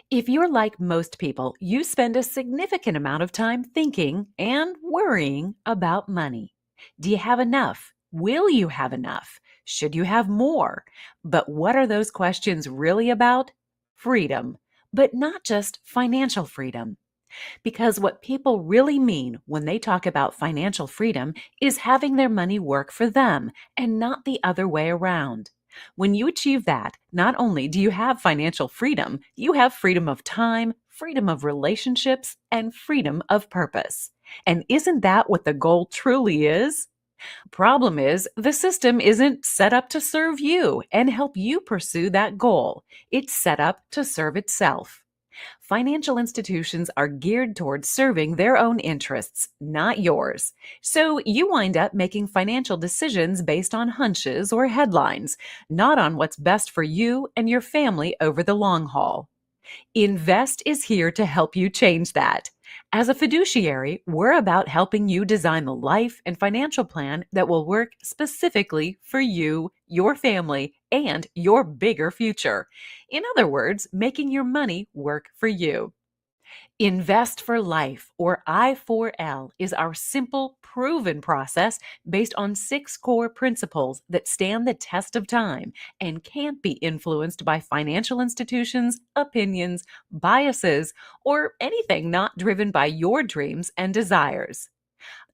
If you're like most people, you spend a significant amount of time thinking and worrying about money. Do you have enough? Will you have enough? Should you have more? But what are those questions really about? Freedom, but not just financial freedom. Because what people really mean when they talk about financial freedom is having their money work for them and not the other way around. When you achieve that, not only do you have financial freedom, you have freedom of time, freedom of relationships, and freedom of purpose. And isn't that what the goal truly is? Problem is, the system isn't set up to serve you and help you pursue that goal. It's set up to serve itself. Financial institutions are geared towards serving their own interests, not yours. So you wind up making financial decisions based on hunches or headlines, not on what's best for you and your family over the long haul. Invest is here to help you change that. As a fiduciary, we're about helping you design the life and financial plan that will work specifically for you, your family, and your bigger future. In other words, making your money work for you. Invest for Life, or I4L, is our simple, proven process based on 6 core principles that stand the test of time and can't be influenced by financial institutions, opinions, biases, or anything not driven by your dreams and desires.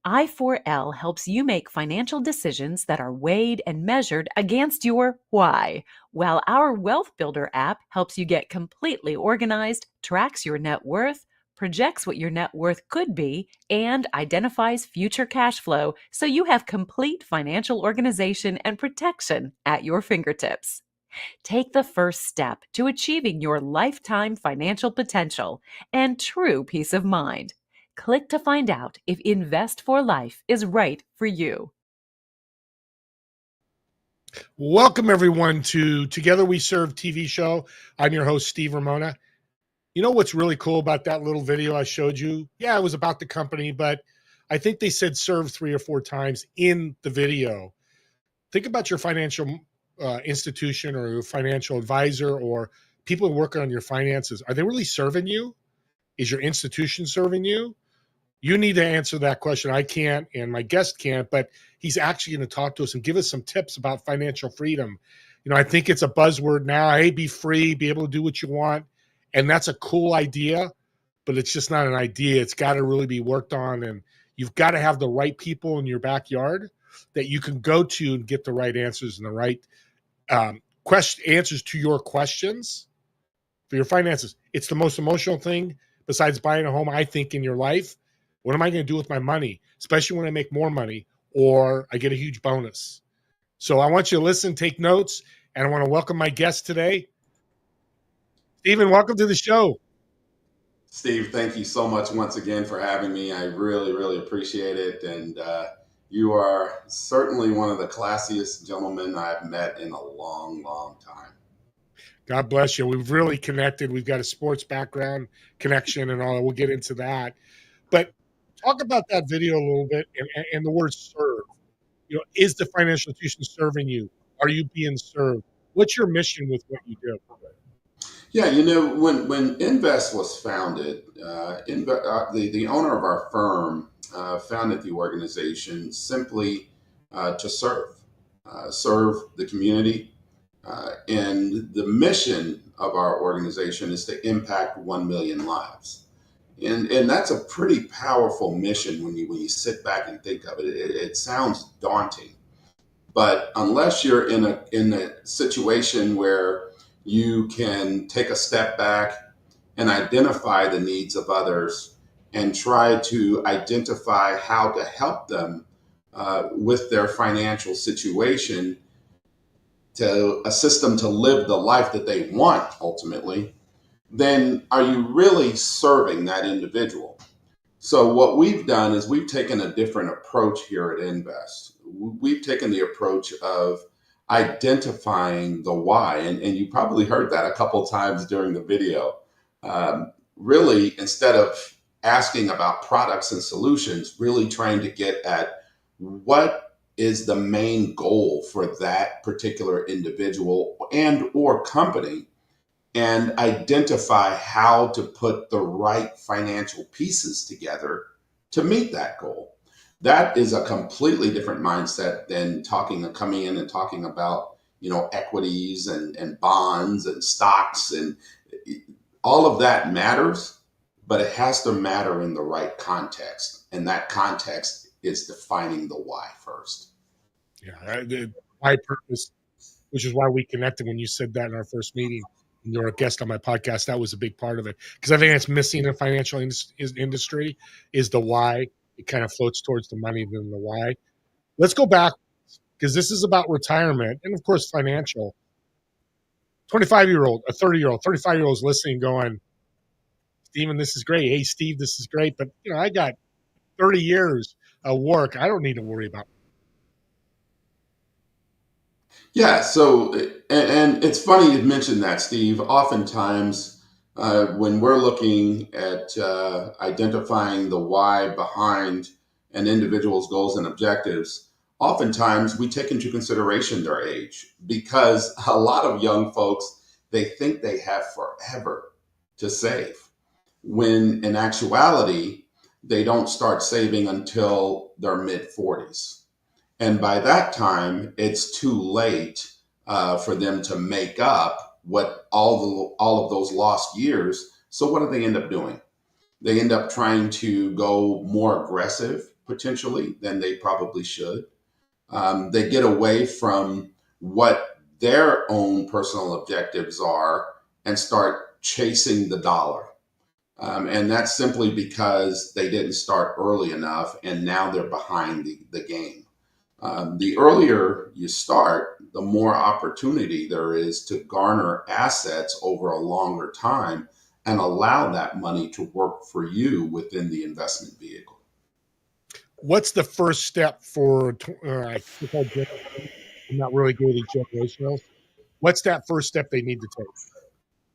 I4L helps you make financial decisions that are weighed and measured against your why, while our Wealth Builder app helps you get completely organized, tracks your net worth, projects what your net worth could be, and identifies future cash flow so you have complete financial organization and protection at your fingertips. Take the first step to achieving your lifetime financial potential and true peace of mind. Click to find out if Invest for Life is right for you. Welcome, everyone, to Together We Serve TV show. I'm your host, Steve Ramona. You know what's really cool about that little video I showed you? Yeah, it was about the company, but I think they said serve 3 or 4 times in the video. Think about your financial institution or your financial advisor or people working on your finances. Are they really serving you? Is your institution serving you? You need to answer that question. I can't, and my guest can't, but he's actually going to talk to us and give us some tips about financial freedom. I think it's a buzzword now. Hey, be free, be able to do what you want. And that's a cool idea, but it's just not an idea. It's got to really be worked on. And you've got to have the right people in your backyard that you can go to and get the right answers and the right answers to your questions for your finances. It's the most emotional thing besides buying a home, I think, in your life. What am I going to do with my money, especially when I make more money or I get a huge bonus? So I want you to listen, take notes, and I want to welcome my guest today. Stephen, welcome to the show. Steve, thank you so much once again for having me. I really, really appreciate it. And you are certainly one of the classiest gentlemen I've met in a long, long time. God bless you. We've really connected. We've got a sports background connection and all that. We'll get into that. But talk about that video a little bit and the word serve. Is the financial institution serving you? Are you being served? What's your mission with what you do? Yeah, when Invest was founded, the owner of our firm founded the organization simply to serve the community. And the mission of our organization is to impact 1 million lives. And that's a pretty powerful mission when you sit back and think of it. It sounds daunting, but unless you're in a situation where you can take a step back and identify the needs of others and try to identify how to help them with their financial situation to assist them to live the life that they want ultimately, then are you really serving that individual? So what we've done is we've taken a different approach here at Invest. We've taken the approach of identifying the why, and you probably heard that a couple times during the video. Really, instead of asking about products and solutions, really trying to get at what is the main goal for that particular individual and or company, and identify how to put the right financial pieces together to meet that goal. That is a completely different mindset than coming in and talking about, equities and bonds and stocks, and all of that matters, but it has to matter in the right context. And that context is defining the why first. Yeah, my purpose, which is why we connected when you said that in our first meeting. And you're a guest on my podcast. That was a big part of it because I think it's missing in the financial industry is the why. It kind of floats towards the money than the why. Let's go back because this is about retirement and, of course, financial. 25-year-old, a 30-year-old, 35-year-old is listening, going, "Steven, this is great. Hey, Steve, this is great. But I got 30 years of work. I don't need to worry about." Yeah. So, and it's funny you mentioned that, Steve. Oftentimes, when we're looking at identifying the why behind an individual's goals and objectives, oftentimes we take into consideration their age, because a lot of young folks, they think they have forever to save, when in actuality, they don't start saving until their mid 40s. And by that time, it's too late for them to make up what all of those lost years. So what do they end up doing? They end up trying to go more aggressive potentially than they probably should. They get away from what their own personal objectives are and start chasing the dollar. And that's simply because they didn't start early enough and now they're behind the game. The earlier you start, the more opportunity there is to garner assets over a longer time and allow that money to work for you within the investment vehicle. What's the first step for? I think I'm not really good at generational. What's that first step they need to take?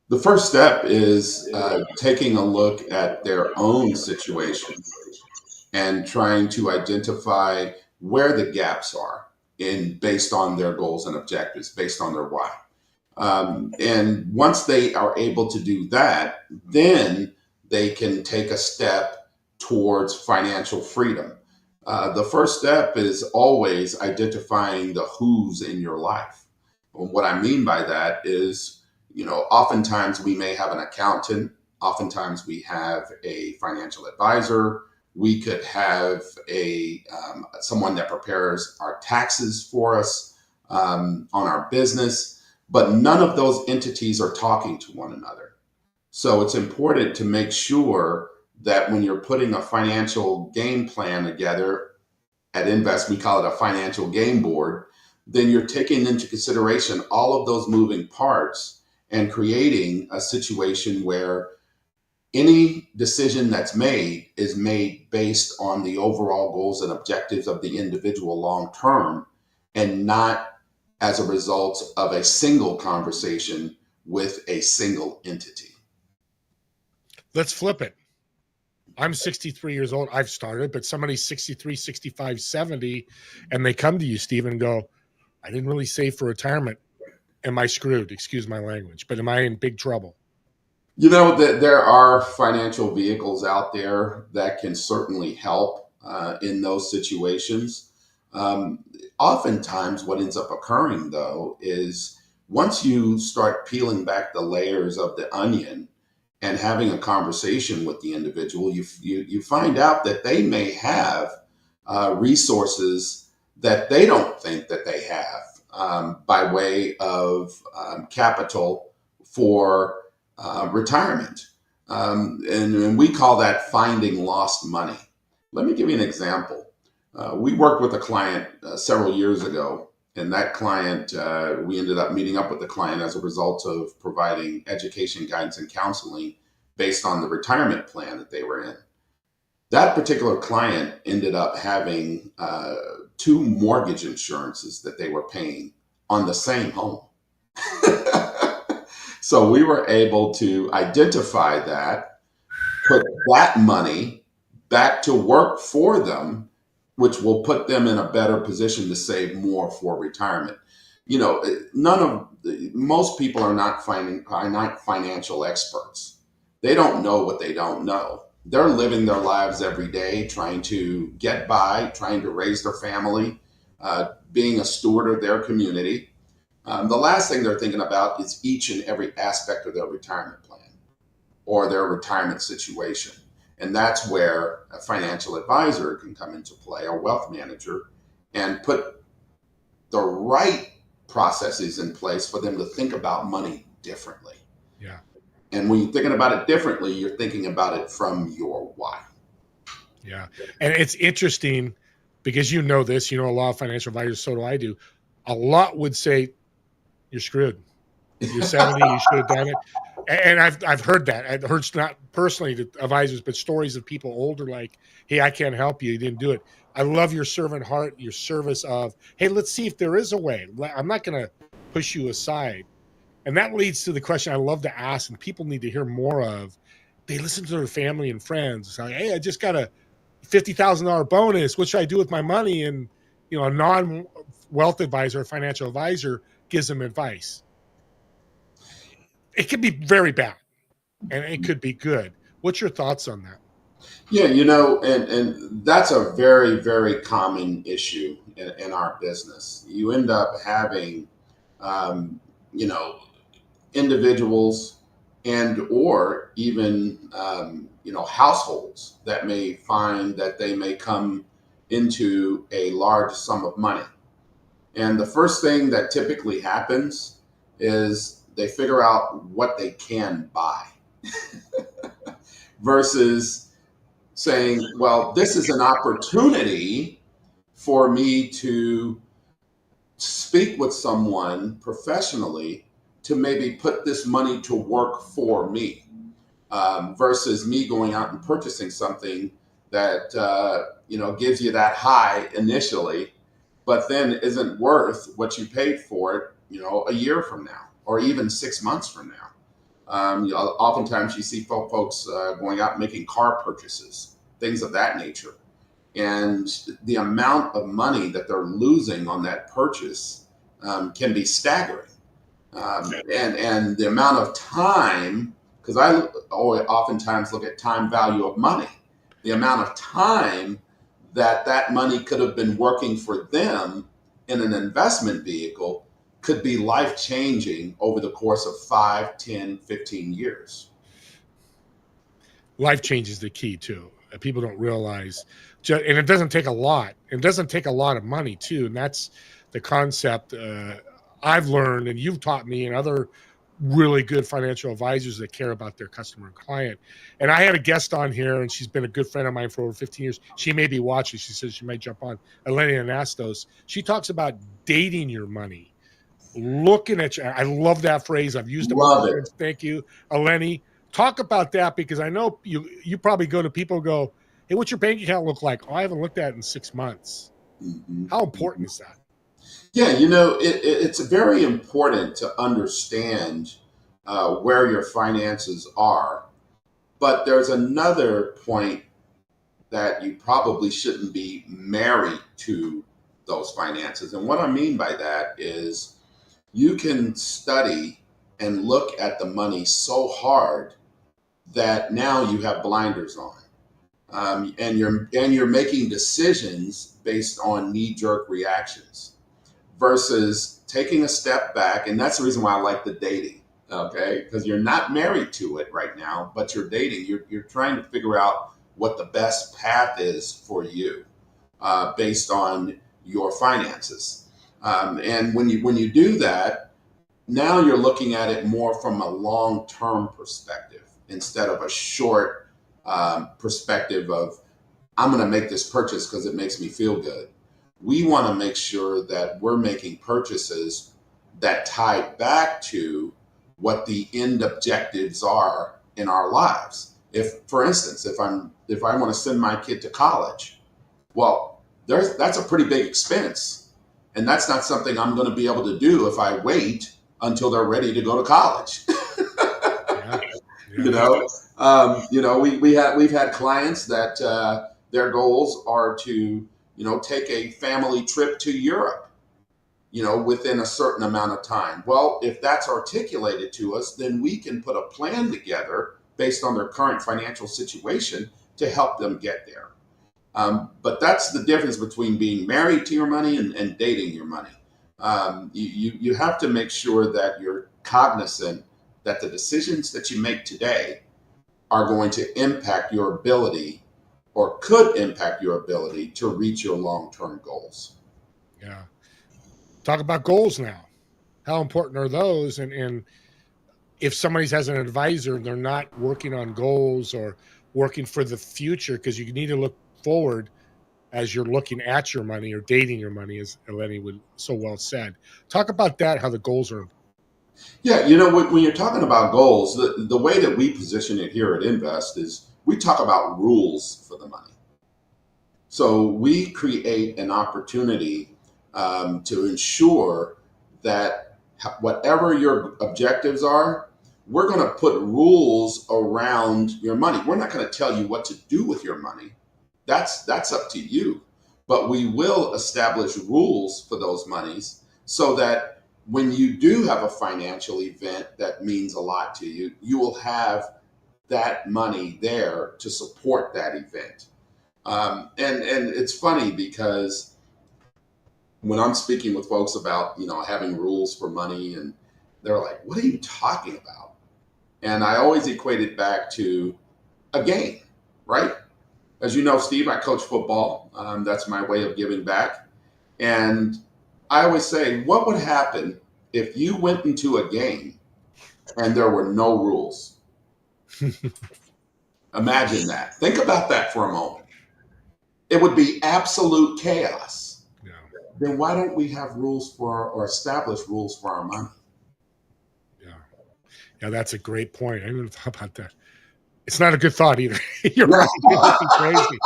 The first step is taking a look at their own situation and trying to identify where the gaps are based on their goals and objectives, based on their why. And once they are able to do that, then they can take a step towards financial freedom. The first step is always identifying the who's in your life. And what I mean by that is, oftentimes we may have an accountant, oftentimes we have a financial advisor, we could have someone that prepares our taxes for us on our business, but none of those entities are talking to one another. So it's important to make sure that when you're putting a financial game plan together at Invest, we call it a financial game board, then you're taking into consideration all of those moving parts and creating a situation where any decision that's made is made based on the overall goals and objectives of the individual long term, and not as a result of a single conversation with a single entity. Let's flip it. I'm 63 years old. I've started, but somebody's 63, 65, 70, and they come to you, Stephen, and go, "I didn't really save for retirement. Am I screwed?" Excuse my language, but am I in big trouble? That there are financial vehicles out there that can certainly help in those situations. Oftentimes, what ends up occurring, though, is once you start peeling back the layers of the onion and having a conversation with the individual, you find out that they may have resources that they don't think that they have by way of capital for retirement. And we call that finding lost money. Let me give you an example. We worked with a client several years ago, and that client, we ended up meeting up with the client as a result of providing education, guidance, and counseling based on the retirement plan that they were in. That particular client ended up having 2 mortgage insurances that they were paying on the same home. So we were able to identify that, put that money back to work for them, which will put them in a better position to save more for retirement. None of most people are not financial experts. They don't know what they don't know. They're living their lives every day, trying to get by, trying to raise their family, being a steward of their community. The last thing they're thinking about is each and every aspect of their retirement plan or their retirement situation. And that's where a financial advisor can come into play, a wealth manager, and put the right processes in place for them to think about money differently. Yeah. And when you're thinking about it differently, you're thinking about it from your why. Yeah. And it's interesting because you know this, a lot of financial advisors, so do I do. A lot would say, you're screwed. You're 70, you should have done it. And I've heard that. I've heard, not personally the advisors, but stories of people older like, hey, I can't help you. You didn't do it. I love your servant heart, your service of, hey, let's see if there is a way. I'm not going to push you aside. And that leads to the question I love to ask, and people need to hear more of. They listen to their family and friends. It's like, hey, I just got a $50,000 bonus. What should I do with my money? And, a non-wealth advisor, a financial advisor gives them advice. It could be very bad and it could be good. What's your thoughts on that? Yeah, and that's a very, very common issue in our business. You end up having, you know, individuals and or even, households that may find that they may come into a large sum of money. And the first thing that typically happens is they figure out what they can buy versus saying, well, this is an opportunity for me to speak with someone professionally to maybe put this money to work for me, versus me going out and purchasing something that gives you that high initially, but then isn't worth what you paid for it, a year from now or even 6 months from now. Oftentimes you see folks going out and making car purchases, things of that nature. And the amount of money that they're losing on that purchase can be staggering. And the amount of time, because I oftentimes look at time value of money, the amount of time that money could have been working for them in an investment vehicle could be life-changing over the course of 5, 10, 15 years. Life change is the key too. People don't realize, and it doesn't take a lot. It doesn't take a lot of money too. And that's the concept I've learned, and you've taught me, and other really good financial advisors that care about their customer and client. And I had a guest on here, and she's been a good friend of mine for over 15 years. She may be watching. She says she might jump on. Eleni Anastos. She talks about dating your money, looking at you. I love that phrase. I've used it. Love it. Thank you, Eleni. Talk about that, because I know you probably go to people and go, hey, what's your bank account look like? Oh, I haven't looked at it in 6 months. Mm-hmm. How important is that? Yeah, it's very important to understand where your finances are. But there's another point that you probably shouldn't be married to those finances. And what I mean by that is you can study and look at the money so hard that now you have blinders on, and you're making decisions based on knee-jerk reactions versus taking a step back. And that's the reason why I like the dating, okay? Because you're not married to it right now, but you're dating. You're trying to figure out what the best path is for you based on your finances. And when you do that, now you're looking at it more from a long-term perspective instead of a short perspective of, I'm going to make this purchase because it makes me feel good. We want to make sure that we're making purchases that tie back to what the end objectives are in our lives. If, for instance, if I want to send my kid to college, well, that's a pretty big expense. And that's not something I'm going to be able to do if I wait until they're ready to go to college. We've had clients that their goals are to, take a family trip to Europe. within a certain amount of time. Well, if that's articulated to us, then we can put a plan together based on their current financial situation to help them get there. But that's the difference between being married to your money and dating your money. You have to make sure that you're cognizant that the decisions that you make today are going to impact your ability or could impact your ability to reach your long-term goals. Yeah. Talk about goals now. How important are those? And if somebody has an advisor and they're not working on goals or working for the future, because you need to look forward as you're looking at your money or dating your money, as Eleni would so well said. Talk about that, how the goals are. Yeah, when you're talking about goals, the way that we position it here at Invest is we talk about rules for the money. So we create an opportunity to ensure that whatever your objectives are, we're going to put rules around your money. We're not going to tell you what to do with your money. That's up to you. But we will establish rules for those monies so that when you do have a financial event that means a lot to you, you will have that money there to support that event. And it's funny because when I'm speaking with folks about, having rules for money, and they're like, what are you talking about? And I always equate it back to a game, right? As you know, Steve, I coach football. That's my way of giving back. And I always say, what would happen if you went into a game and there were no rules? Imagine that. Think about that for a moment. It would be absolute chaos. Yeah. Then why don't we have rules or establish rules for our money? Yeah, that's a great point. I didn't even thought about that. It's not a good thought either. You're right. It would be crazy.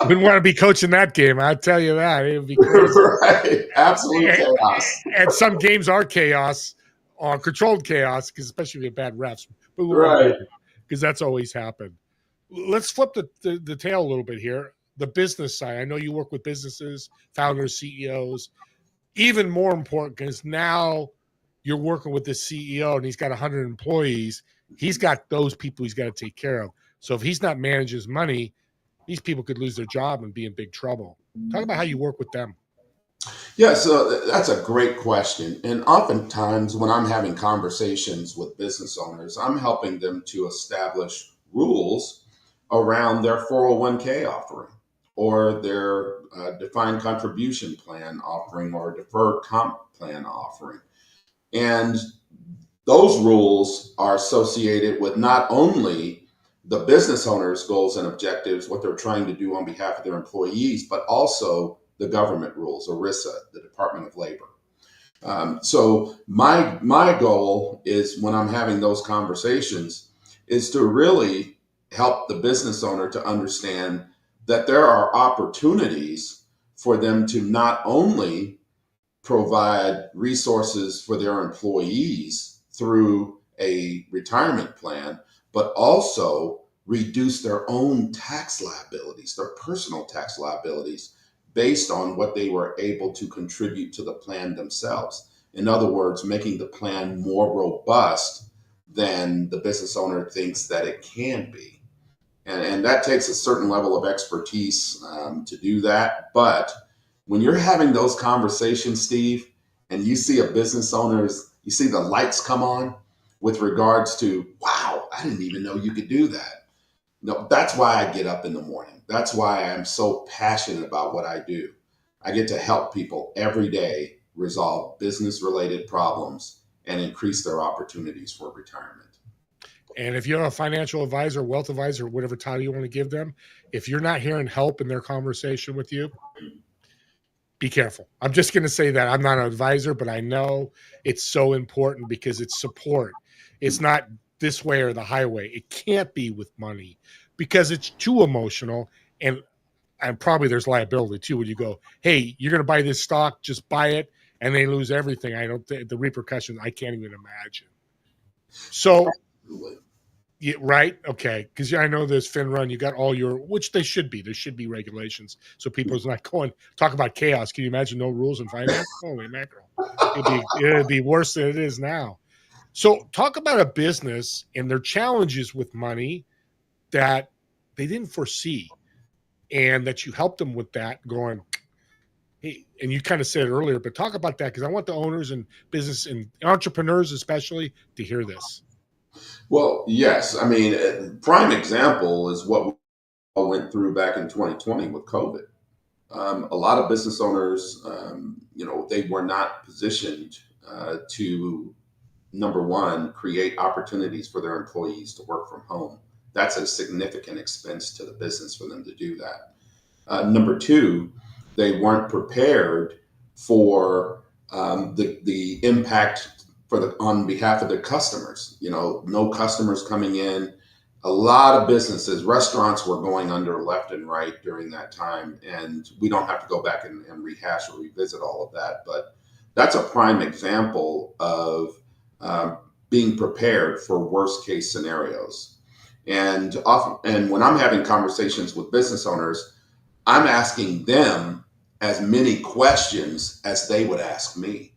Wouldn't want to be coaching that game. I'll tell you that. It would be crazy. Right. Absolute chaos. And some games are chaos, or controlled chaos, because especially with bad refs. But Right. because that's always happened. Let's flip the tail a little bit here. The business side. I know you work with businesses, founders, CEOs. Even more important, because now you're working with the CEO and he's got 100 employees. He's got those people he's got to take care of. So if he's not managing his money, these people could lose their job and be in big trouble. Talk about how you work with them. Yeah, so that's a great question. And oftentimes when I'm having conversations with business owners, I'm helping them to establish rules around their 401k offering or their defined contribution plan offering or deferred comp plan offering. And those rules are associated with not only the business owner's goals and objectives, what they're trying to do on behalf of their employees, but also the government rules, ERISA, the Department of Labor. So my goal is, when I'm having those conversations, is to really help the business owner to understand that there are opportunities for them to not only provide resources for their employees through a retirement plan, but also reduce their own tax liabilities, their personal tax liabilities, based on what they were able to contribute to the plan themselves. In other words, making the plan more robust than the business owner thinks that it can be. And that takes a certain level of expertise to do that. But when you're having those conversations, Steve, and you see a business owner's, you see the lights come on with regards to, wow, I didn't even know you could do that. No, that's why I get up in the morning. That's why I'm so passionate about what I do. I get to help people every day resolve business related problems and increase their opportunities for retirement. And if you're a financial advisor, wealth advisor, whatever title you want to give them, if you're not hearing help in their conversation with you, be careful. I'm just going to say that. I'm not an advisor, but I know it's so important because it's support. It's not this way or the highway. It can't be with money because it's too emotional, and probably there's liability too when you go, hey, you're going to buy this stock, just buy it, and they lose everything. The repercussions, I can't even imagine. So Yeah, right. Okay. Because I know there's FinRun. You got all your, which they should be. There should be regulations so people's not going. Talk about chaos. Can you imagine no rules in finance? Holy mackerel! It'd be worse than it is now. So talk about a business and their challenges with money that they didn't foresee, and that you helped them with that. Going, hey, and you kind of said it earlier, but talk about that because I want the owners and business and entrepreneurs especially to hear this. Well, yes. I mean, prime example is what we all went through back in 2020 with COVID. A lot of business owners, they were not positioned to, number one, create opportunities for their employees to work from home. That's a significant expense to the business for them to do that. Number two, they weren't prepared for the impact on behalf of their customers. No customers coming in. A lot of businesses, restaurants were going under left and right during that time, and we don't have to go back and rehash or revisit all of that. But that's a prime example of being prepared for worst case scenarios. And when I'm having conversations with business owners, I'm asking them as many questions as they would ask me.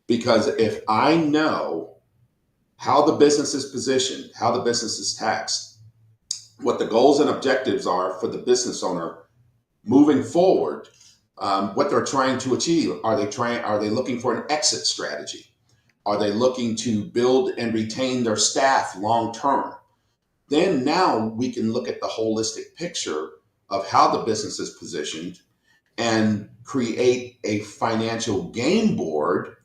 Because if I know how the business is positioned, how the business is taxed, what the goals and objectives are for the business owner moving forward, what they're trying to achieve. Are they looking for an exit strategy? Are they looking to build and retain their staff long term? Then now we can look at the holistic picture of how the business is positioned and create a financial game board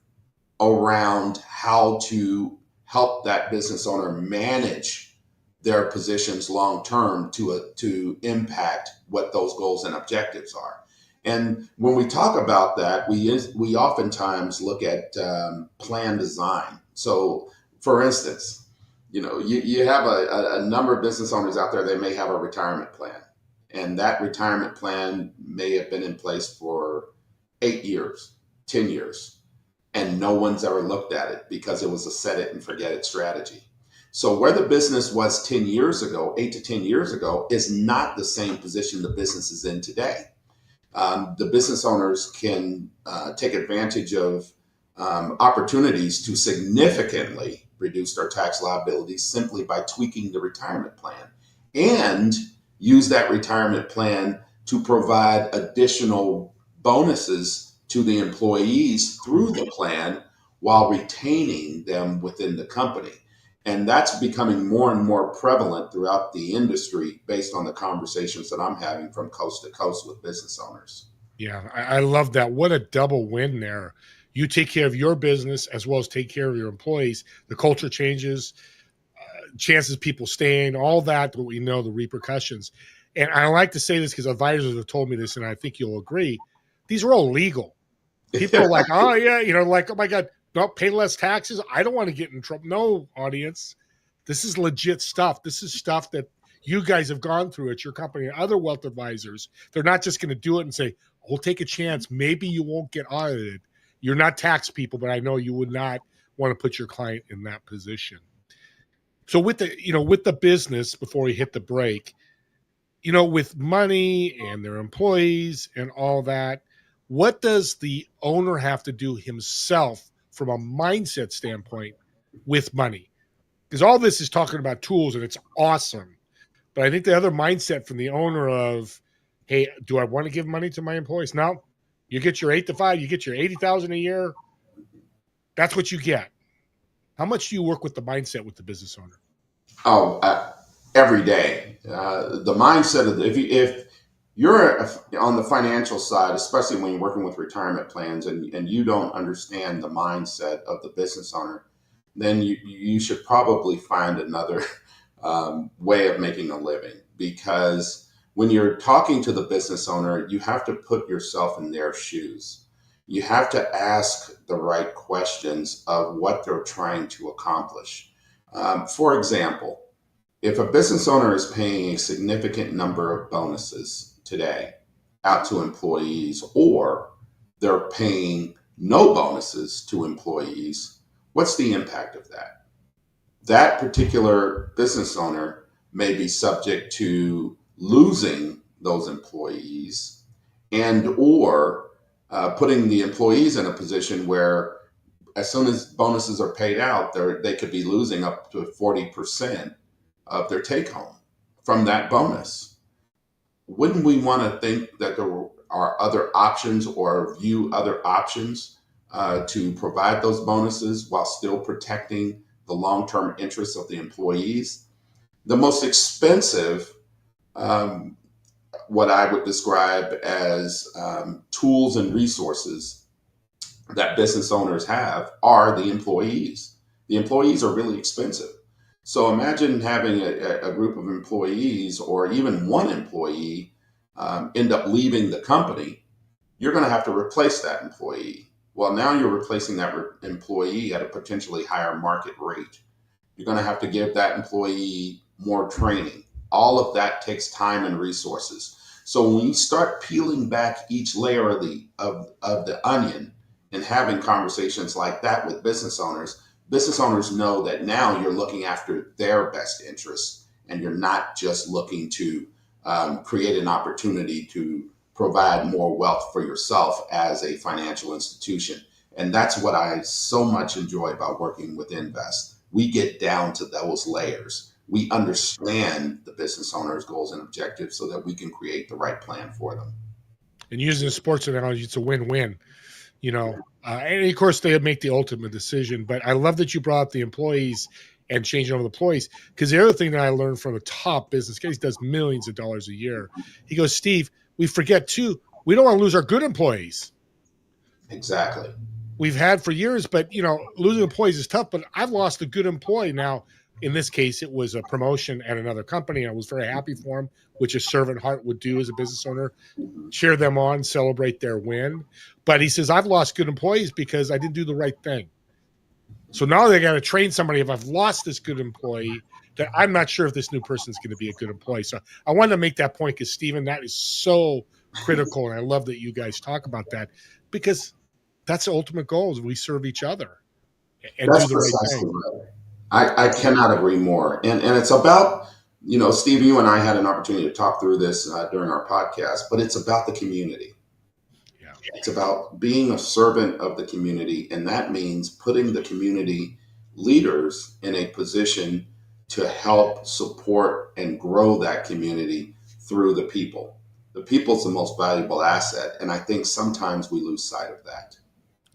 around how to help that business owner manage their positions long term to impact what those goals and objectives are. And when we talk about that, we oftentimes look at plan design. So, for instance, you have a number of business owners out there. They may have a retirement plan, and that retirement plan may have been in place for 8 years, 10 years, and no one's ever looked at it because it was a set it and forget it strategy. So where the business was 10 years ago, 8 to 10 years ago, is not the same position the business is in today. The business owners can take advantage of opportunities to significantly reduce their tax liabilities simply by tweaking the retirement plan, and use that retirement plan to provide additional bonuses to the employees through the plan while retaining them within the company. And that's becoming more and more prevalent throughout the industry based on the conversations that I'm having from coast to coast with business owners. Yeah, I love that. What a double win there. You take care of your business as well as take care of your employees. The culture changes, chances people staying, all that, but we know the repercussions. And I like to say this because advisors have told me this, and I think you'll agree. These are all legal. People are like, oh, yeah, like, oh my God, no, pay less taxes. I don't want to get in trouble. No, audience, this is legit stuff. This is stuff that you guys have gone through at your company and other wealth advisors. They're not just going to do it and say, we'll take a chance. Maybe you won't get audited. You're not tax people, but I know you would not want to put your client in that position. So with the business, before we hit the break, with money and their employees and all that, what does the owner have to do himself from a mindset standpoint with money? Because all this is talking about tools and it's awesome. But I think the other mindset from the owner of, hey, do I want to give money to my employees? No, you get your 8 to 5, you get your 80,000 a year. That's what you get. How much do you work with the mindset with the business owner? Oh, every day. The mindset of if you're on the financial side, especially when you're working with retirement plans, and you don't understand the mindset of the business owner, then you should probably find another way of making a living. Because when you're talking to the business owner, you have to put yourself in their shoes. You have to ask the right questions of what they're trying to accomplish. For example, if a business owner is paying a significant number of bonuses today out to employees, or they're paying no bonuses to employees, what's the impact of that? that particular business owner may be subject to losing those employees and or putting the employees in a position where as soon as bonuses are paid out, they could be losing up to 40% of their take home from that bonus. Wouldn't we want to think that there are other options or view other options to provide those bonuses while still protecting the long-term interests of the employees? The most expensive, um, what I would describe as tools and resources that business owners have are the employees. The employees are really expensive. So imagine having a group of employees or even one employee end up leaving the company. You're going to have to replace that employee. Well, now you're replacing that employee at a potentially higher market rate. You're going to have to give that employee more training. All of that takes time and resources. So when you start peeling back each layer of the onion and having conversations like that with business owners know that now you're looking after their best interests and you're not just looking to create an opportunity to provide more wealth for yourself as a financial institution. And that's what I so much enjoy about working with Invest. We get down to those layers. We understand the business owner's goals and objectives so that we can create the right plan for them. And using a sports analogy, it's a win-win. And of course they make the ultimate decision. But I love that you brought up the employees and changing over the employees, because the other thing that I learned from a top business guy, he does millions of dollars a year. He goes, Steve, we forget too, we don't want to lose our good employees. Exactly. We've had for years, but losing employees is tough. But I've lost a good employee now. In this case, it was a promotion at another company. I was very happy for him, which a servant heart would do as a business owner. Cheer them on, celebrate their win. But he says, I've lost good employees because I didn't do the right thing. So now they got to train somebody. If I've lost this good employee, that I'm not sure if this new person is going to be a good employee. So I wanted to make that point because, Stephen, that is so critical. And I love that you guys talk about that, because that's the ultimate goal, is we serve each other and That's do the right precisely thing. right. I cannot agree more. And it's about, Steve, you and I had an opportunity to talk through this during our podcast, but it's about the community. Yeah. It's about being a servant of the community. And that means putting the community leaders in a position to help support and grow that community through the people. The people's the most valuable asset. And I think sometimes we lose sight of that.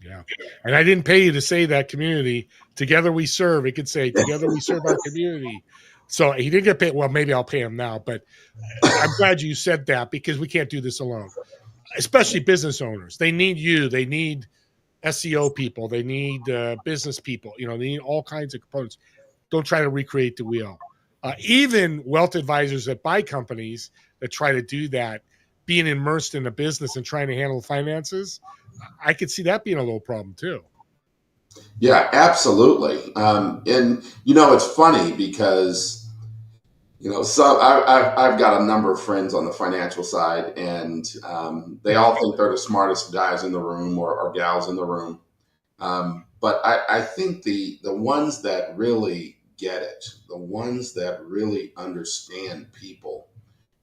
Yeah. And I didn't pay you to say that community. Together we serve. It could say, together we serve our community. So he didn't get paid. Well, maybe I'll pay him now, but I'm glad you said that, because we can't do this alone, especially business owners. They need you. They need SEO people. They need business people. They need all kinds of components. Don't try to recreate the wheel. Even wealth advisors that buy companies that try to do that, being immersed in the business and trying to handle finances, I could see that being a little problem too. Yeah, absolutely. And it's funny because so I've got a number of friends on the financial side, and they all think they're the smartest guys in the room or gals in the room. But I think the ones that really get it, the ones that really understand people,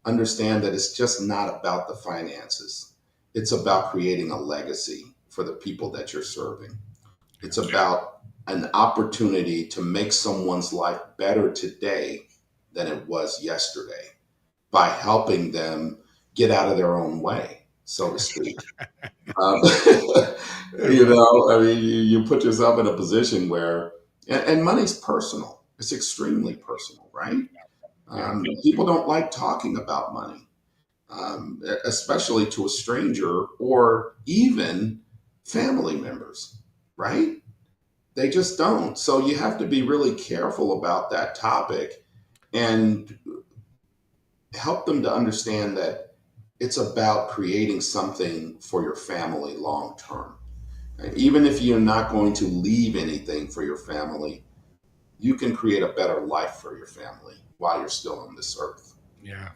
understand that it's just not about the finances. It's about creating a legacy for the people that you're serving. It's about an opportunity to make someone's life better today than it was yesterday by helping them get out of their own way, so to speak. Um, I mean, you put yourself in a position where, and money's personal. It's extremely personal, right? People don't like talking about money, especially to a stranger or even family members, right? They just don't. So you have to be really careful about that topic and help them to understand that it's about creating something for your family long term. Even if you're not going to leave anything for your family, you can create a better life for your family while you're still on this earth. Yeah.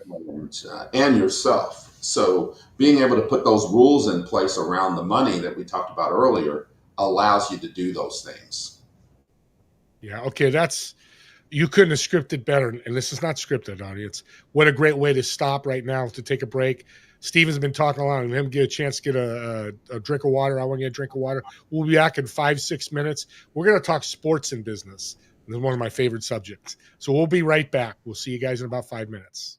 And yourself. So being able to put those rules in place around the money that we talked about earlier allows you to do those things. Yeah. Okay. That's You couldn't have scripted better. And this is not scripted, audience. What a great way to stop right now, to take a break. Steven's been talking a lot. And him get a chance to get a drink of water. I want to get a drink of water. We'll be back in 5-6 minutes. We're going to talk sports and business. This is one of my favorite subjects. So we'll be right back. We'll see you guys in about 5 minutes.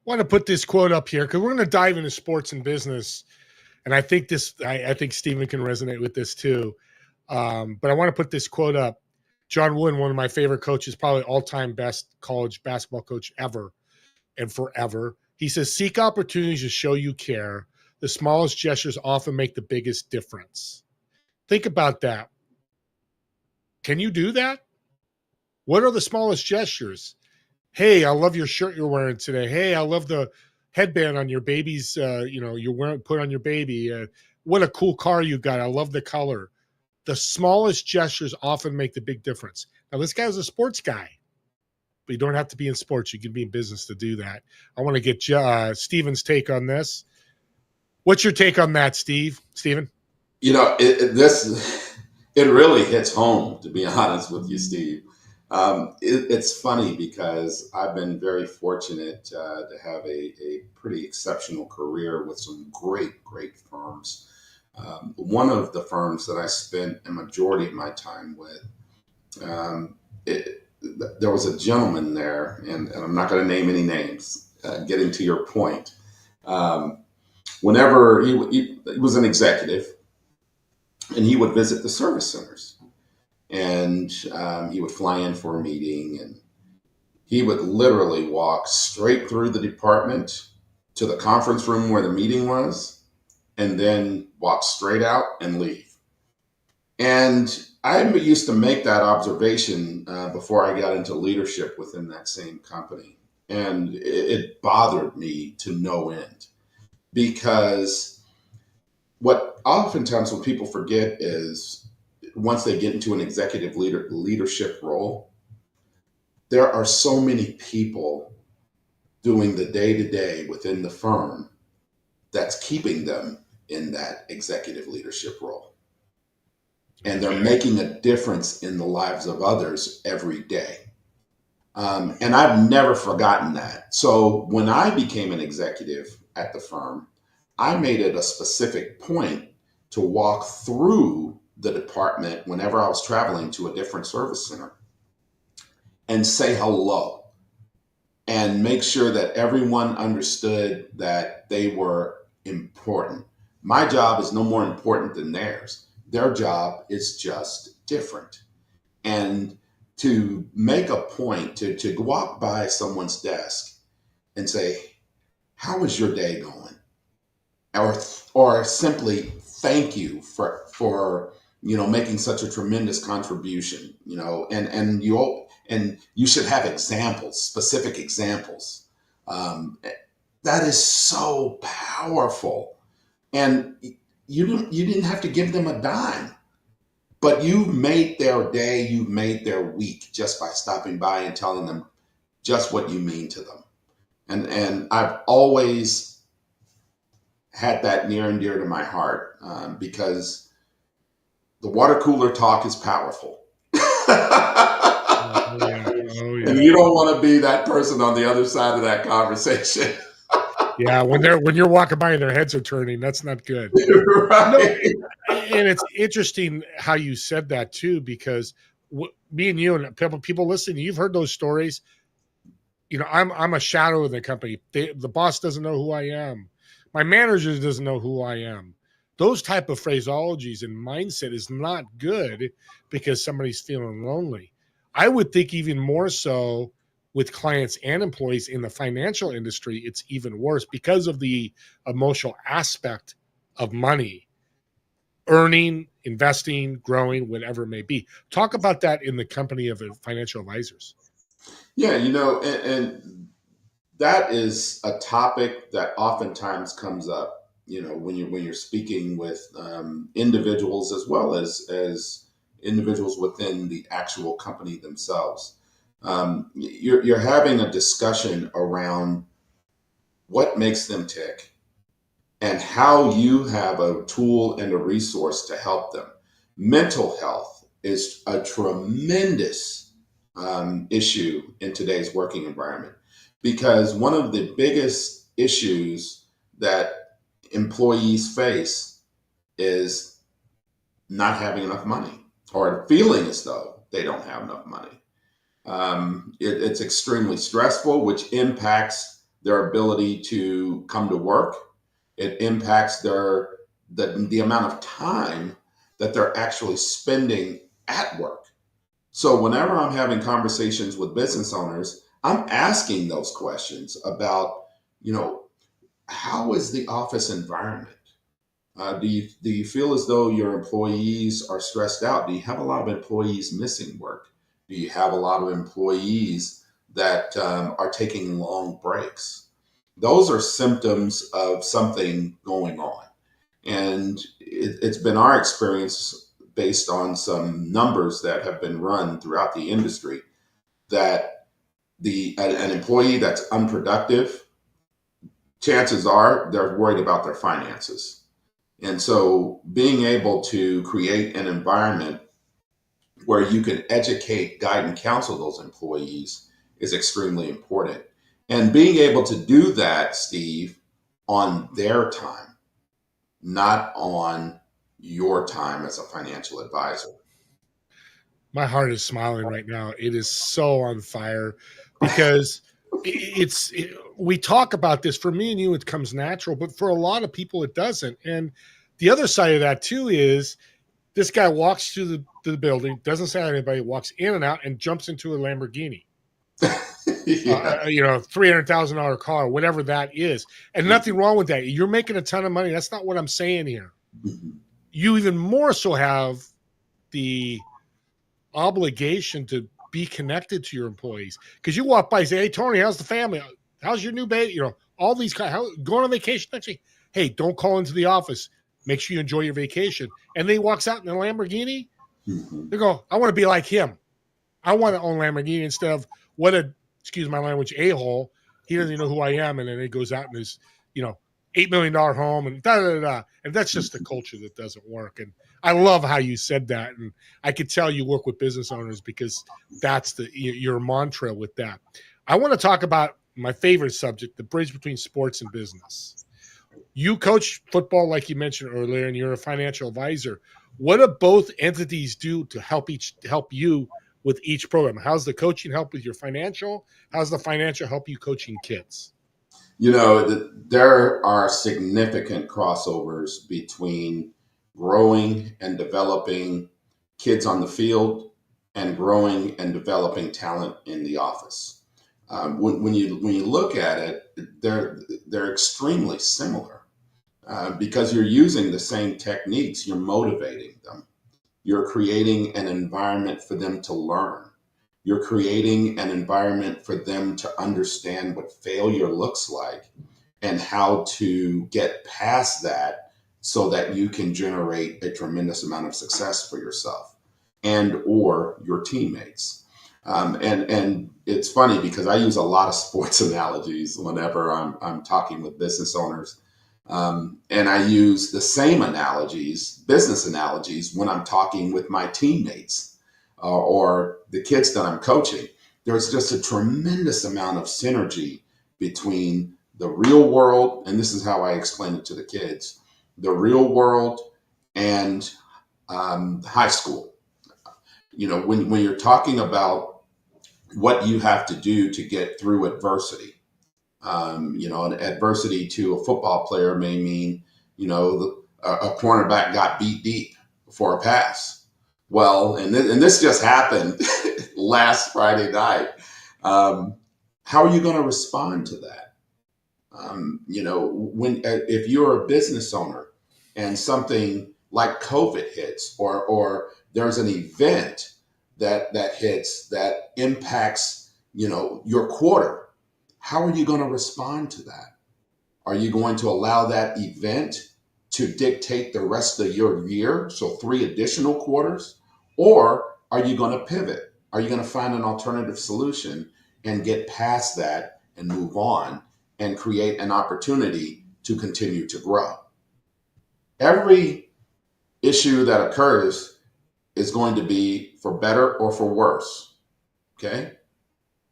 Want to put this quote up here because we're going to dive into sports and business, and I think Stephen can resonate with this too. But I want to put this quote up. John Wooden, one of my favorite coaches, probably all-time best college basketball coach ever and forever. He says, seek opportunities to show you care. The smallest gestures often make the biggest difference. Think about that. Can you do that? What are the smallest gestures? Hey, I love your shirt you're wearing today. Hey, I love the headband on your baby's, you're wearing, put on your baby. What a cool car you got. I love the color. The smallest gestures often make the big difference. Now, this guy was a sports guy, but you don't have to be in sports. You can be in business to do that. I want to get Steven's take on this. What's your take on that, Steven? It really hits home, to be honest with you, Steve. It's funny because I've been very fortunate to have a pretty exceptional career with some great, great firms. One of the firms that I spent a majority of my time with, there was a gentleman there, and I'm not going to name any names, getting to your point. Whenever he was an executive, and he would visit the service centers, and he would fly in for a meeting, and he would literally walk straight through the department to the conference room where the meeting was, and then walk straight out and leave. And I used to make that observation before I got into leadership within that same company. And it bothered me to no end, because what oftentimes what people forget is once they get into an executive leadership role, there are so many people doing the day-to-day within the firm that's keeping them in that executive leadership role. And they're making a difference in the lives of others every day. And I've never forgotten that. So when I became an executive at the firm, I made it a specific point to walk through the department whenever I was traveling to a different service center and say hello and make sure that everyone understood that they were important. My job is no more important than theirs. Their job is just different. And to make a point, to walk by someone's desk and say, how is your day going? Or simply thank you for making such a tremendous contribution, and you should have examples, specific examples. That is so powerful, and you didn't have to give them a dime, but you made their day, you made their week just by stopping by and telling them just what you mean to them. And I've always had that near and dear to my heart, because the water cooler talk is powerful. Oh, yeah. And you don't want to be that person on the other side of that conversation. Yeah, when you're walking by and their heads are turning, that's not good. Right. And it's interesting how you said that too, because me and you and people listening, you've heard those stories. I'm a shadow of the company. The boss doesn't know who I am. My manager doesn't know who I am. Those type of phraseologies and mindset is not good because somebody's feeling lonely. I would think even more so with clients and employees in the financial industry, it's even worse because of the emotional aspect of money, earning, investing, growing, whatever it may be. Talk about that in the company of financial advisors. Yeah, and that is a topic that oftentimes comes up, when you're speaking with individuals as well as individuals within the actual company themselves. You're having a discussion around what makes them tick and how you have a tool and a resource to help them. Mental health is a tremendous issue in today's working environment, because one of the biggest issues that employees face is not having enough money or feeling as though they don't have enough money. It's extremely stressful, which impacts their ability to come to work. It impacts the amount of time that they're actually spending at work. So whenever I'm having conversations with business owners, I'm asking those questions about, you know, how is the office environment? Do you feel as though your employees are stressed out? Do you have a lot of employees missing work? Do you have a lot of employees that are taking long breaks? Those are symptoms of something going on. And it's been our experience based on some numbers that have been run throughout the industry that an employee that's unproductive, chances are they're worried about their finances. And so being able to create an environment where you can educate, guide, and counsel those employees is extremely important. And being able to do that, Steve, on their time, not on your time as a financial advisor. My heart is smiling right now. It is so on fire because we talk about this. For me and you, it comes natural, but for a lot of people, it doesn't. And the other side of that too is this guy walks to the building, doesn't say anybody, walks in and out, and jumps into a Lamborghini. Yeah. $300,000 car, whatever that is, and nothing wrong with that. You're making a ton of money. That's not what I'm saying here. You even more so have the obligation to be connected to your employees, because you walk by and say, "Hey, Tony, how's the family? How's your new baby?" You know, all these guys going on vacation next week. Hey, don't call into the office. Make sure you enjoy your vacation. And then he walks out in a Lamborghini. They go, "I want to be like him. I want to own Lamborghini instead of what a, excuse my language, a-hole. He doesn't even know who I am." And then he goes out in his, $8 million home and da da da. And that's just the culture that doesn't work. And I love how you said that. And I could tell you work with business owners because that's your mantra with that. I want to talk about my favorite subject, the bridge between sports and business. You coach football, like you mentioned earlier, and you're a financial advisor. What do both entities do to help you with each program? How's the coaching help with your financial? How's the financial help you coaching kids? There are significant crossovers between growing and developing kids on the field and growing and developing talent in the office. When you look at it, they're extremely similar because you're using the same techniques. You're motivating them. You're creating an environment for them to learn. You're creating an environment for them to understand what failure looks like and how to get past that so that you can generate a tremendous amount of success for yourself and or your teammates. And it's funny because I use a lot of sports analogies whenever I'm talking with business owners. And I use the same analogies, business analogies, when I'm talking with my teammates or the kids that I'm coaching. There's just a tremendous amount of synergy between the real world, and this is how I explain it to the kids, the real world and high school. When you're talking about what you have to do to get through adversity, an adversity to a football player may mean, a cornerback got beat deep for a pass. Well, and this just happened last Friday night. How are you going to respond to that? If you're a business owner and something like COVID hits, or there's an event that hits that impacts, your quarter, how are you going to respond to that? Are you going to allow that event to dictate the rest of your year, so 3 additional quarters? Or are you going to pivot? Are you going to find an alternative solution and get past that and move on and create an opportunity to continue to grow? Every issue that occurs is going to be for better or for worse. Okay?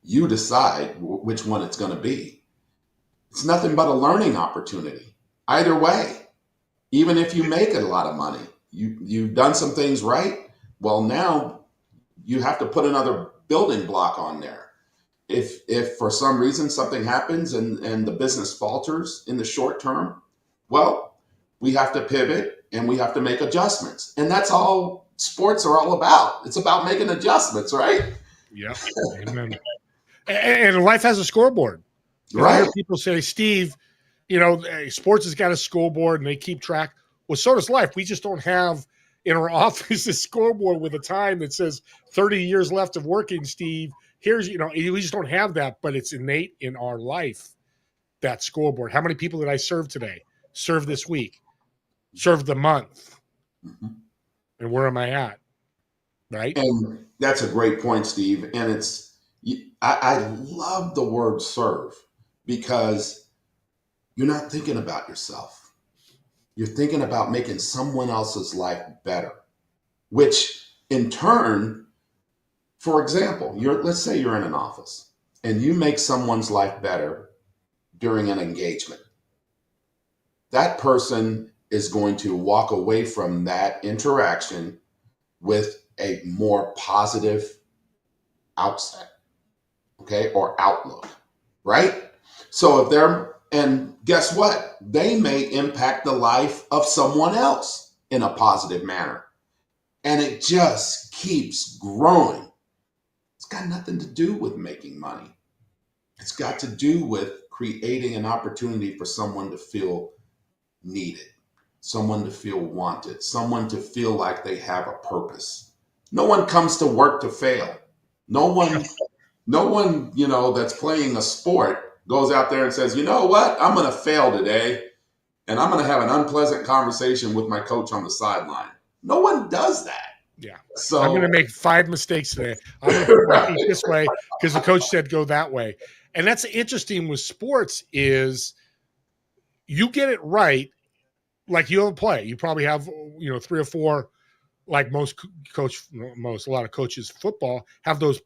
You decide which one it's going to be. It's nothing but a learning opportunity. Either way, even if you make a lot of money, you've done some things right. Well, now you have to put another building block on there. If for some reason something happens and the business falters in the short term, well, we have to pivot and we have to make adjustments. And that's all sports are all about. It's about making adjustments, right? Yeah. Amen. And life has a scoreboard. I hear people say, Steve, sports has got a scoreboard and they keep track. Well, so does life. We just don't have in our office a scoreboard with a time that says 30 years left of working, Steve. Here's, we just don't have that, but it's innate in our life, that scoreboard. How many people did I serve today? Serve this week? Serve the month? Mm-hmm. And where am I at? Right? And that's a great point, Steve. And I love the word serve because you're not thinking about yourself. You're thinking about making someone else's life better, which in turn, for example, let's say you're in an office and you make someone's life better during an engagement. That person is going to walk away from that interaction with a more positive outset, okay, or outlook, right? So and guess what? They may impact the life of someone else in a positive manner. And it just keeps growing. It's got nothing to do with making money. It's got to do with creating an opportunity for someone to feel needed, someone to feel wanted, someone to feel like they have a purpose. No one comes to work to fail. No one, that's playing a sport goes out there and says, you know what, I'm going to fail today and I'm going to have an unpleasant conversation with my coach on the sideline. No one does that. Yeah. So I'm going to make 5 mistakes today. I'm going to put my feet this way because the coach said go that way. And that's interesting with sports is you get it right. Like you have a play. You probably have, 3 or 4, like a lot of coaches football have those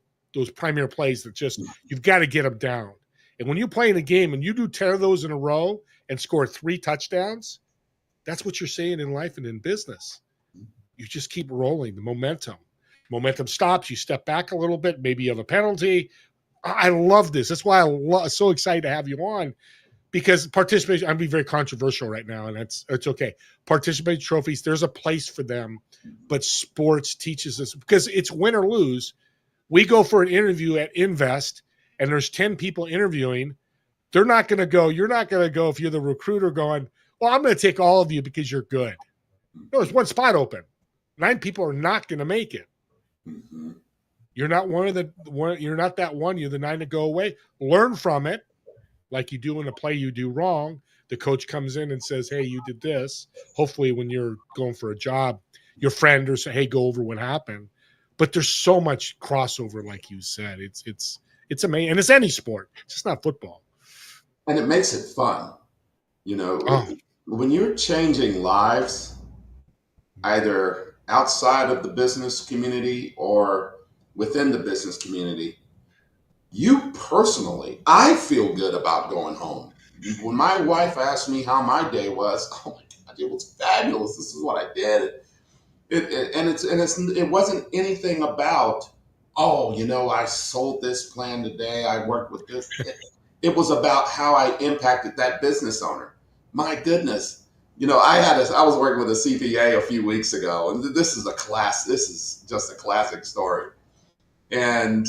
primary plays that just, you've got to get them down. And when you play in a game and you do 10 of those in a row and score 3 touchdowns, that's what you're saying in life and in business. You just keep rolling the momentum. Momentum stops. You step back a little bit. Maybe you have a penalty. I love this. That's why I'm so excited to have you on, because participation, I'm being very controversial right now, and it's okay. Participation trophies, there's a place for them, but sports teaches us, because it's win or lose. We go for an interview at Invest, and there's 10 people interviewing. They're not going to go. You're not going to go if you're the recruiter going, well, I'm going to take all of you because you're good. No, there's one spot open. 9 people are not going to make it. mm-hmm. You're not you're not that one. You're the 9 that go away. Learn from it, like you do in a play you do wrong. The coach comes in and says, hey, you did this. Hopefully when you're going for a job, your friend or say, hey, go over what happened. But there's so much crossover, like you said. It's amazing. And it's any sport. It's just not football. And it makes it fun. When you're changing lives, either outside of the business community or within the business community, you personally, I feel good about going home. When my wife asked me how my day was, oh my God, it was fabulous. This is what I did. It wasn't anything about, I sold this plan today. I worked with this. It was about how I impacted that business owner. My goodness. I was working with a CPA a few weeks ago, and this is just a classic story. And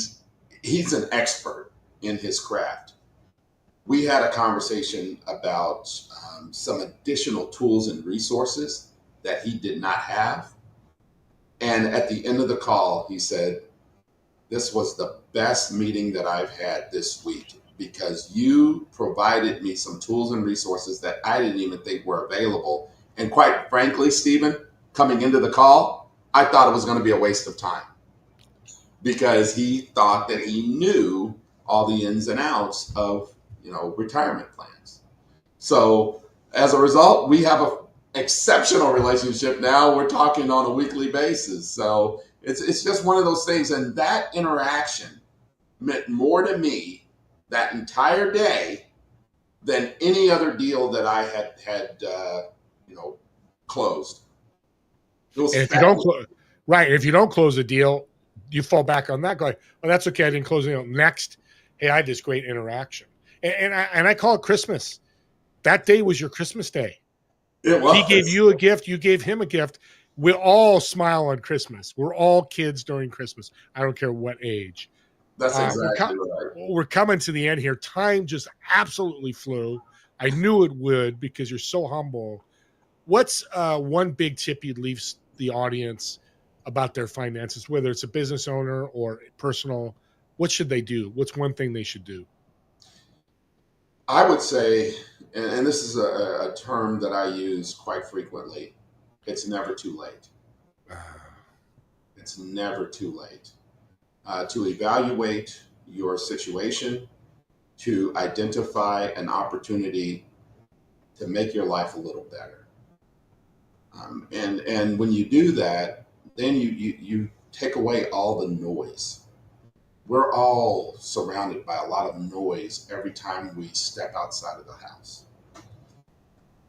he's an expert in his craft. We had a conversation about some additional tools and resources that he did not have. And at the end of the call, he said, this was the best meeting that I've had this week, because you provided me some tools and resources that I didn't even think were available. And quite frankly, Stephen, coming into the call, I thought it was going to be a waste of time, because he thought that he knew all the ins and outs of, retirement plans. So as a result, we have an exceptional relationship now. We're talking on a weekly basis. So it's just one of those things. And that interaction meant more to me that entire day than any other deal that I had closed. It was if you don't close a deal, you fall back on that going, well, that's okay, I didn't close the deal. Next, hey, I had this great interaction. And I call it Christmas. That day was your Christmas day. It He gave was. you a gift. You gave him a gift. We all smile on Christmas. We're all kids during Christmas. I don't care what age. That's Uh, we're, co- exactly right. we're coming to the end here. Time just absolutely flew. I knew it would because you're so humble. What's one big tip you'd leave the audience about their finances, whether it's a business owner or personal? What should they do? What's one thing they should do? I would say, and this is a term that I use quite frequently, it's never too late. It's never too late to evaluate your situation, to identify an opportunity to make your life a little better. And when you do that, then you take away all the noise. We're all surrounded by a lot of noise every time we step outside of the house.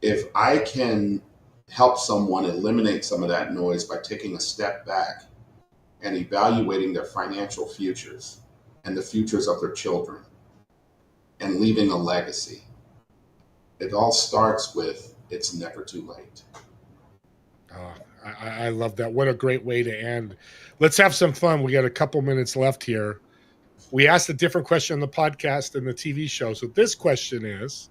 If I can help someone eliminate some of that noise by taking a step back and evaluating their financial futures and the futures of their children and leaving a legacy, it all starts with it's never too late. Oh, I love that. What a great way to end. Let's have some fun. We got a couple minutes left here. We asked a different question on the podcast and the TV show. So this question is,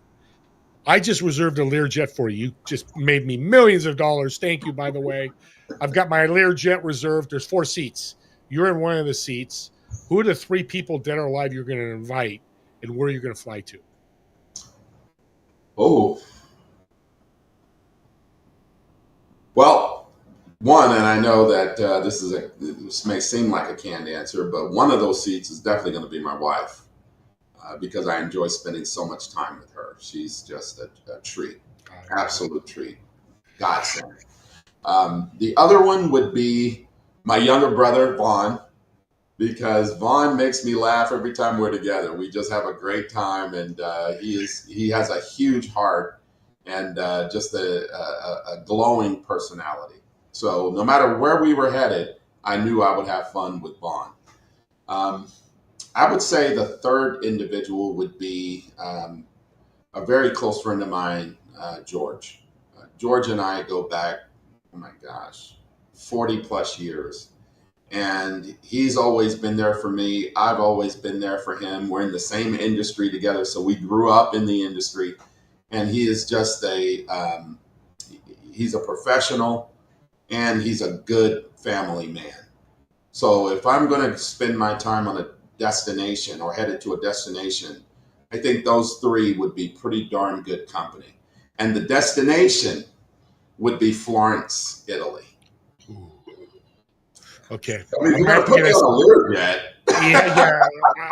I just reserved a Learjet for you. You just made me millions of dollars. Thank you, by the way. I've got my Learjet reserved. There's 4 seats. You're in one of the seats. Who are the 3 people, dead or alive, you're going to invite, and where are you going to fly to? Oh, well, one, and I know that this may seem like a canned answer, but one of those seats is definitely going to be my wife because I enjoy spending so much time with her. She's just a treat, absolute treat, godsend. The other one would be my younger brother, Vaughn, because Vaughn makes me laugh every time we're together. We just have a great time, and he has a huge heart and just a glowing personality. So no matter where we were headed, I knew I would have fun with Vaughn. I would say the third individual would be a very close friend of mine, George. George and I go back, oh my gosh, 40 plus years. And he's always been there for me. I've always been there for him. We're in the same industry together. So we grew up in the industry. And he is just he's a professional and he's a good family man. So if I'm going to spend my time on a destination or headed to a destination, I think those 3 would be pretty darn good company. And the destination would be Florence, Italy. Ooh. Okay. I mean, you're going to put me on a Learjet. Yeah.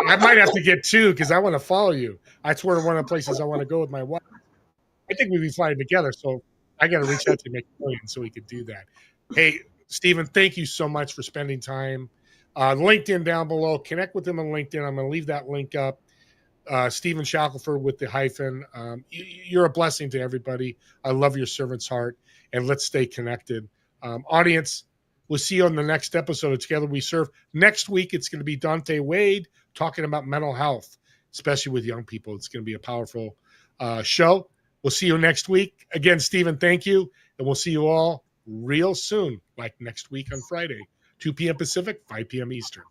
I might have to get 2 because I want to follow you. That's one of the places I want to go with my wife. I think we'd be flying together, so I got to reach out to McMillian so we could do that. Hey, Stephen, thank you so much for spending time. LinkedIn down below. Connect with him on LinkedIn. I'm going to leave that link up. Stephen Shackelford with the hyphen. You're a blessing to everybody. I love your servant's heart, and let's stay connected. Audience, we'll see you on the next episode of Together We Serve. Next week, it's going to be Dante Wade talking about mental health, especially with young people. It's going to be a powerful show. We'll see you next week. Again, Stephen, thank you, and we'll see you all real soon, like next week on Friday, 2 p.m. Pacific, 5 p.m. Eastern.